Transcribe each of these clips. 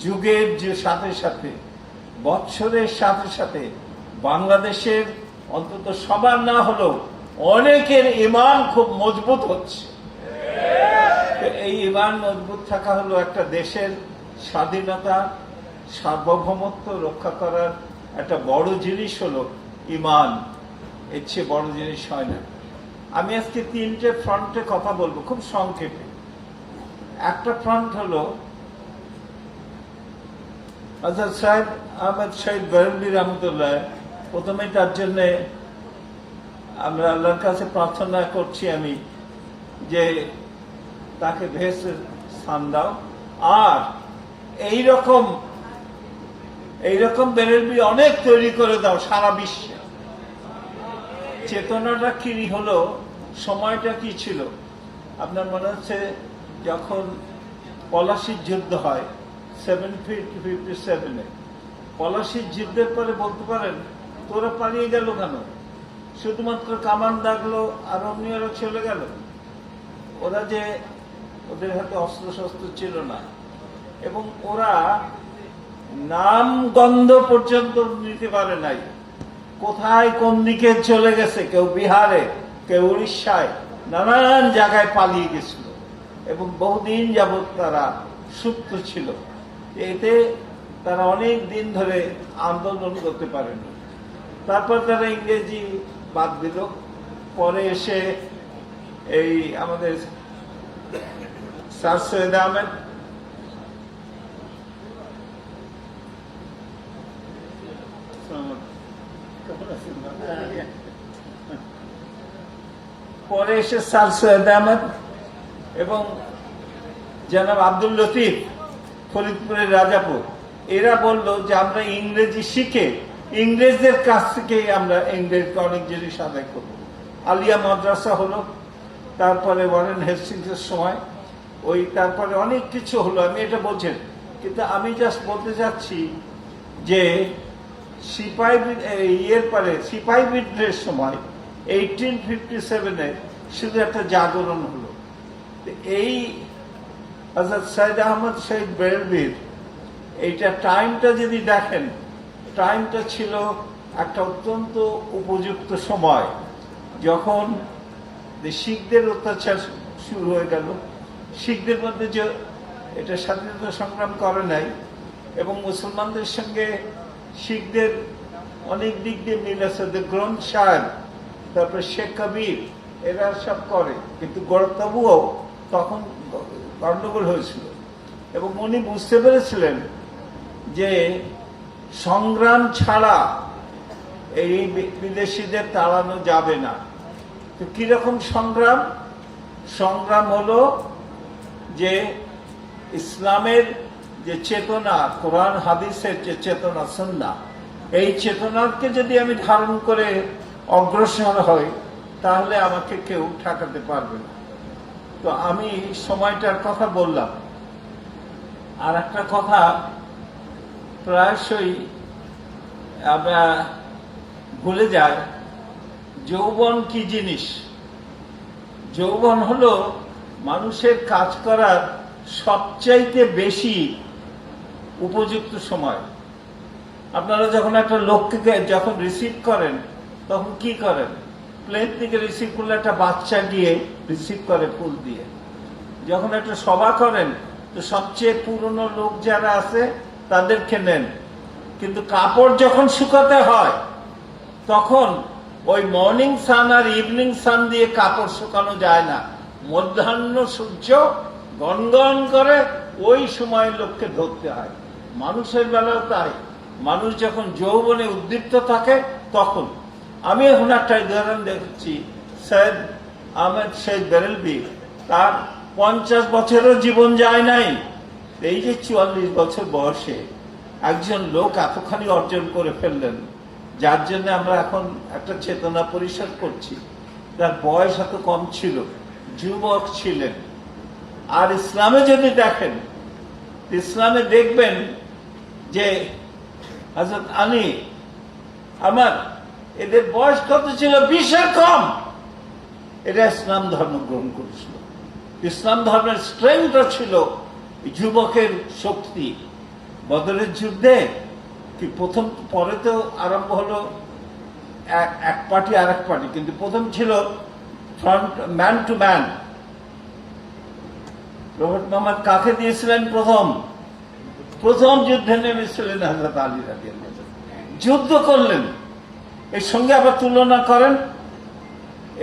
যুগের যে সাথে সাথে বৎসরের সাথে সাথে বাংলাদেশের অন্তত সবার না হলেও অনেকের ঈমান খুব মজবুত হচ্ছে। এই ঈমান মজবুত থাকা হলো একটা দেশের স্বাধীনতা সার্বভৌমত্ব রক্ষা করার একটা বড় জিনিস হলো ঈমান। এর চেয়ে বড় জিনিস হয় না। আমি আজকে তিনটে ফ্রন্টে কথা বলবো খুব সংক্ষেপে। একটা ফ্রন্ট হলো হযরত সাইদ আহমদ শহীদ বেরেলভী রহমতুল্লাহ। প্রথমে তার জন্য আমরা আল্লাহর কাছে প্রার্থনা করছি আমি যে তাকে বেহেশতের স্থান দাও। আর এইরকম বেরেলভী অনেক তৈরি করে দাও সারা বিশ্বে। চেতনাটা কি হলো, সময়টা কি ছিল? আপনার মনে হচ্ছে যখন পলাশির যুদ্ধ হয় 757-এ, পলাশির যুদ্ধের পরে বলতে পারেন তোরা পালিয়ে গেল কেন? শুধুমাত্র কামান দাগলো আর অন্যরা চলে গেল। ওরা যে ওদের হাতে অস্ত্র শস্ত্র ছিল না, এবং ওরা নাম গন্ধ পর্যন্ত নিতে পারে নাই কোথায় কোন দিকে চলে গেছে। কেউ বিহারে, কেউ উড়িষ্যায়, নানান জায়গায় পালিয়ে গেছিল এবং বহুদিন যাবৎ তারা সুপ্ত ছিল। এতে তারা অনেক দিন ধরে আন্দোলন করতে পারেনি। তারপর তারা ইংরেজি বাদ দিল। পরে এসে এই আমাদের স্যার সৈয়দ আহমেদ, পরে এসে স্যার সৈয়দ আহমেদ এবং জনাব আব্দুল লতিফ ফরিদপুরের রাজাপুর, এরা বলল যে আমরা ইংরেজি শিখে ইংরেজদের কাছ থেকে আমরা ইংরেজকে অনেক জিনিস আদায় করব। আলিয়া মাদ্রাসা হলো, তারপরে ওয়ারেন হেস্টিংসের সময় তারপরে অনেক কিছু হলো। আমি এটা বলছেন, কিন্তু আমি জাস্ট বলতে চাচ্ছি যে সিপাহী বিদ্রোহের সময় 1857-এ শুধু একটা জাগরণ হলো। এই হযরত সাইদ আহমদ শহীদ বেরেলভীর এইটা টাইমটা যদি দেখেন, টাইমটা ছিল একটা অত্যন্ত উপযুক্ত সময়, যখন শিখদের অত্যাচার শুরু হয়ে গেল। শিখদের মধ্যে যে এটা স্বাধীনতা সংগ্রাম করে নাই, এবং মুসলমানদের সঙ্গে শিখদের অনেক দিক দিয়ে মিল আছে। গ্রন্থ সাহেব, তারপরে শেখ কবির, এরা সব করে, কিন্তু তবুও তখন গন্ডগোল হয়েছিল। এবং উনি বুঝতে পেরেছিলেন যে সংগ্রাম ছাড়া এই বিদেশিদের তাড়ানো যাবে না। তো কিরকম সংগ্রাম? সংগ্রাম হলো যে ইসলামের যে চেতনা, কোরআন হাদিসের যে চেতনা সুন্নাহ, এই চেতনাকে যদি আমি ধারণ করে অগ্রসর হই তাহলে আমাকে কেউ ঠেকাতে পারবে না। তো আমি সময়টার কথা বললাম। আর একটা কথা প্রায়শই আমরা ভুলে যাই, যৌবন কি জিনিস। যৌবন হলো মানুষের কাজ করার সবচাইতে বেশি উপযুক্ত সময়। আপনারা যখন একটা লোককে যখন রিসিভ করেন তখন কি করেন? প্লেন থেকে রিসিভ করলে একটা বাচ্চা গিয়ে রিসিভ করে ফুল দিয়ে। যখন একটা সভা করেন তো সবচেয়ে পুরনো লোক যারা আছে তাদেরকে নেন। কিন্তু কাপড় যখন শুকাতে হয় তখন ওই মর্নিং সান আর ইভিনিং সান দিয়ে কাপড় শুকানো যায় না। মধ্যাহ্ন সূর্য গনগন করে ওই সময় লোককে ধরতে হয়। মানুষের বেলাও তাই। মানুষ যখন যৌবনে উদ্দীপ্ত থাকে তখন। আমি এখন একটা উদাহরণ দেখছি, সৈয়দ আহমদ শহীদ বেরেলভী, তার 50 বছরের জীবন যায় নাই। এই যে 44 বছর বয়সে একজন লোক এতখানি অর্জন করে ফেললেন, যার জন্য আমরা এখন একটা চেতনা পরিষদ করছি। তার বয়স এত কম ছিল, যুবক ছিলেন। আর ইসলামে যদি দেখেন, ইসলামে দেখবেন যে হযরত আলী, আমার এদের বয়স কত ছিল? 20-এর কম। এরা ইসলাম ধর্ম গ্রহণ করেছিল। ইসলাম ধর্মের স্ট্রেংথ ছিল যুবকের শক্তি। বদরের যুদ্ধে কি প্রথম, পরে তো আরম্ভ হলো এক পার্টি আর এক পার্টি, কিন্তু প্রথম ছিল front man to man. Robert Mohammad কাকে দিয়েছিলেন? প্রথম যুদ্ধে নেমেছিলেন হযরত আলী রাদিয়াল্লাহু আনহু, যুদ্ধ করলেন। এর সঙ্গে আবার তুলনা করেন,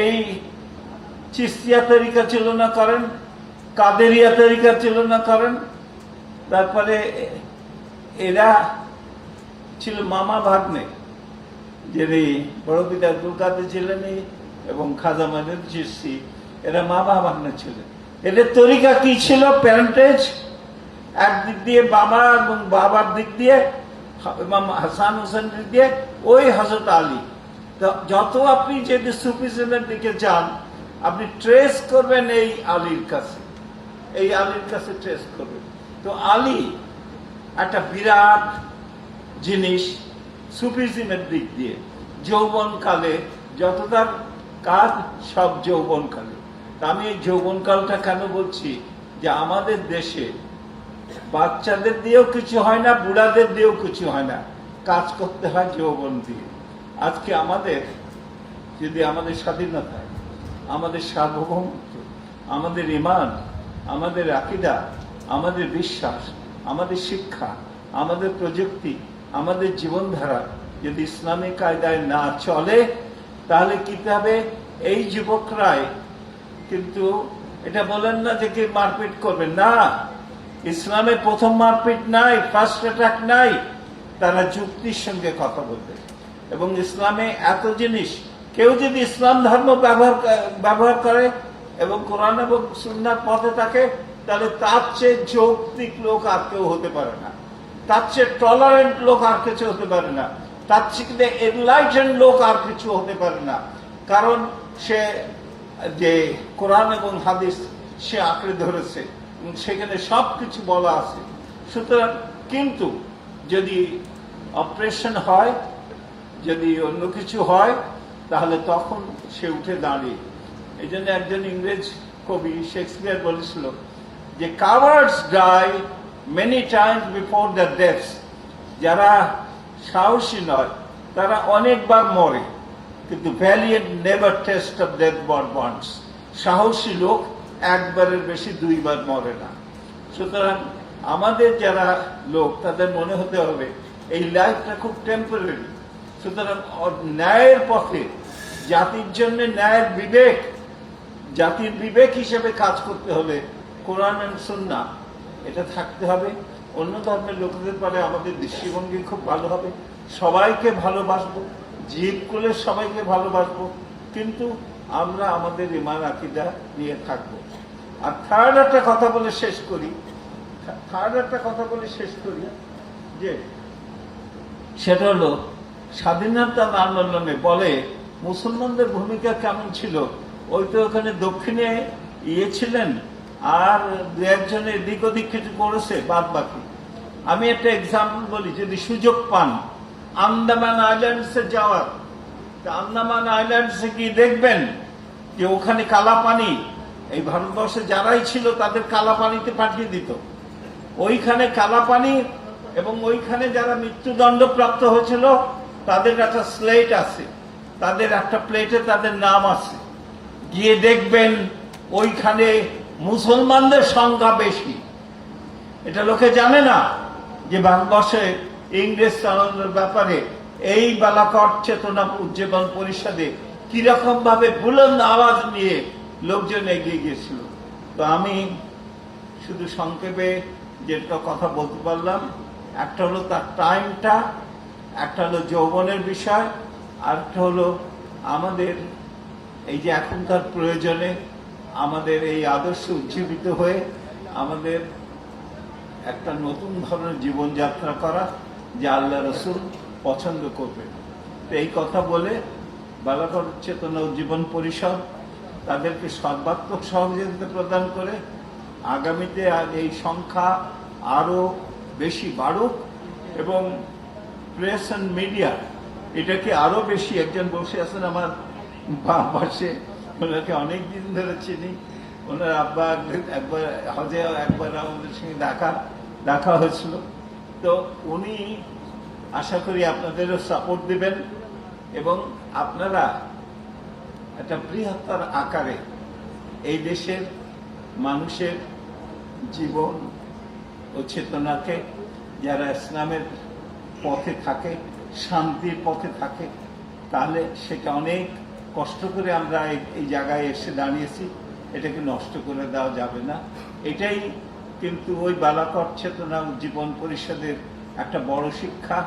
এই চিশতিয়া তরিকা তুলনা করেন, কাদেরিয়া তরিকা তুলনা করেন, তারপরে এরা ছিল মামা ভাগ্নে, যিনি বড় পিতা আব্দুল কাদের জিলানী এবং খাজা মঈনুদ্দিন চিশতি, এরা মামা ভাগ্নে ছিলেন। এদের তরিকা কি ছিল? প্যারেন্টেজ একদিক দিয়ে বাবা এবং বাবার দিক দিয়ে ইমাম হাসান হোসেন দিক দিয়ে ওই হযরত আলী। যত আপনি যদি সুফিজমের দিকে যান, আপনি ট্রেস করবেন এই আলীর কাছে, এই আলীর কাছে ট্রেস করবেন। তো আলী একটা বিরাট জিনিস সুফিজমের দিক দিয়ে। যৌবনকালে যত তার কাজ, সব যৌবনকালে। আমি এই যৌবনকালটা কেন বলছি, যে আমাদের দেশে বাচ্চাদের দিয়েও কিছু হয় না, বুড়াদের দিয়েও কিছু হয় না, কাজ করতে হয় যৌবন দিয়ে। আজকে আমাদের যদি আমাদের স্বাধীনতা, আমাদের সার্বভৌমত্ব, আমাদের ঈমান, আমাদের আকীদা, আমাদের বিশ্বাস, আমাদের শিক্ষা, আমাদের প্রযুক্তি, আমাদের জীবনধারা যদি ইসলামী কায়দায় না চলে, তাহলে কি হবে? এই যুবকরাই কিন্তু এটা বলেন না যে কি মারপিট করবেন না, ইসলামে প্রথম মারপিট নাই, ফার্স্ট অ্যাটাক নাই। তারা যুক্তির সঙ্গে কথা বলবে। এবং ইসলামে এত জিনিস, কেউ যদি ইসলাম ধর্ম ব্যবহার করে এবং কোরআন এবং সুন্নাহর পথে থাকে, তাহলে তার চেয়ে যৌক্তিক লোক আর কেউ হতে পারে না, তার চেয়ে টলারেন্ট লোক আর কিছু হতে পারে না, তার চেয়ে এনলাইটেন্ড লোক আর কিছু হতে পারে না। কারণ সে যে কোরআন এবং হাদিস সে আঁকড়ে ধরেছে, সেখানে সবকিছু বলা আছে। সুতরাং কিন্তু যদি অপারেশন হয়, যদি অন্য কিছু হয়, তাহলে তখন সে উঠে দাঁড়িয়ে। এই জন্য একজন ইংরেজ কবি শেক্সপিয়ার বলেছিল যে cowards die many times before the deaths. যারা সাহসী নয় তারা অনেকবার মরে, কিন্তু valiant never test of death but once. সাহসী লোক একবারের বেশি দুইবার মরে না। সুতরাং আমাদের যারা লোক, তাদের মনে হতে হবে এই লাইফটা খুব টেম্পোরারি। সুতরাং ন্যায়ের পথে, জাতির জন্য ন্যায়ের বিবেক, জাতির বিবেক হিসেবে কাজ করতে হলে কোরআন এবং সুন্নাহ এটা থাকতে হবে। অন্য ধর্মের লোকদের পরে আমাদের দৃষ্টিভঙ্গি খুব ভালো হবে, সবাইকে ভালোবাসবো, জীব করে সবাইকে ভালোবাসবো, কিন্তু আমরা আমাদের ঈমান আকীদা নিয়ে থাকবো। আর থার্ড একটা কথা বলে শেষ করি, যে সেটা হলো স্বাধীনতা আন্দোলনে বলে মুসলমানদের ভূমিকা কেমন ছিল। ওই তো ওখানে দক্ষিণে ছিলেন, আর দু একজনে এদিক ওদিক কিছু করেছে, বাদ বাকি। আমি একটা এক্সাম্পল বলি, যদি সুযোগ পান আন্দামান আইল্যান্ডসে যাওয়ার, আন্দামান আইল্যান্ডসে গিয়ে দেখবেন যে ওখানে কালা পানি, এই ভারতবর্ষে যারাই ছিল তাদের কালা পানিতে পাঠিয়ে দিত। ওইখানে কালা পানি, এবং ওইখানে যারা মৃত্যুদণ্ড প্রাপ্ত হয়েছিল তাদের একটা স্লেট আছে, তাদের একটা প্লেটে তাদের নাম আছে। গিয়ে দেখবেন ওইখানে মুসলমানদের সংখ্যা বেশি। এটা লোকে জানে না যে ভারতবর্ষে ইংরেজ চালানোর ব্যাপারে এই বালাকট চেতনা উজ্জীবন পরিষদে কিরকম ভাবে বুলন্দ আওয়াজ নিয়ে লোকজন এগিয়ে গিয়েছিল। তো আমি শুধু সংক্ষেপে যেটা কথা বলতে পারলাম, একটা হলো তার টাইমটা, একটা হলো যৌবনের বিষয়, আর একটা হলো আমাদের এই যে এখনকার প্রয়োজনে আমাদের এই আদর্শ উজ্জীবিত হয়ে আমাদের একটা নতুন ধরনের জীবনযাত্রা করা, যা আল্লাহ রসুল পছন্দ করবেন। তো এই কথা বলে বালাকট চেতনা উজ্জীবন পরিষদ তাদেরকে সর্বাত্মক সহযোগিতা প্রদান করে আগামীতে এই সংখ্যা আরো বেশি বাড়ুক, এবং প্রেস অ্যান্ড মিডিয়া এটাকে আরো বেশি। একজন বসে আছেন আমার বাম পাশে, ওনাকে অনেকদিন ধরে চিনি, ওনার আব্বা একবার হজে একবার আমাদের সঙ্গে দেখা হয়েছিল। তো তো উনি আশা করি আপনাদেরও সাপোর্ট দিবেন এবং আপনারা একটা বৃহত্তর আকারে এই দেশের মানুষের জীবন ও চেতনাকে, যারা ইসলামের পথে থাকে, শান্তির পথে থাকে, তাহলে সেটা অনেক কষ্ট করে আমরা এই জায়গায় এসে দাঁড়িয়েছি, এটাকে নষ্ট করে দেওয়া যাবে না। এটাই কিন্তু ওই বালাকট চেতনা জীবন পরিষদের একটা বড় শিক্ষা।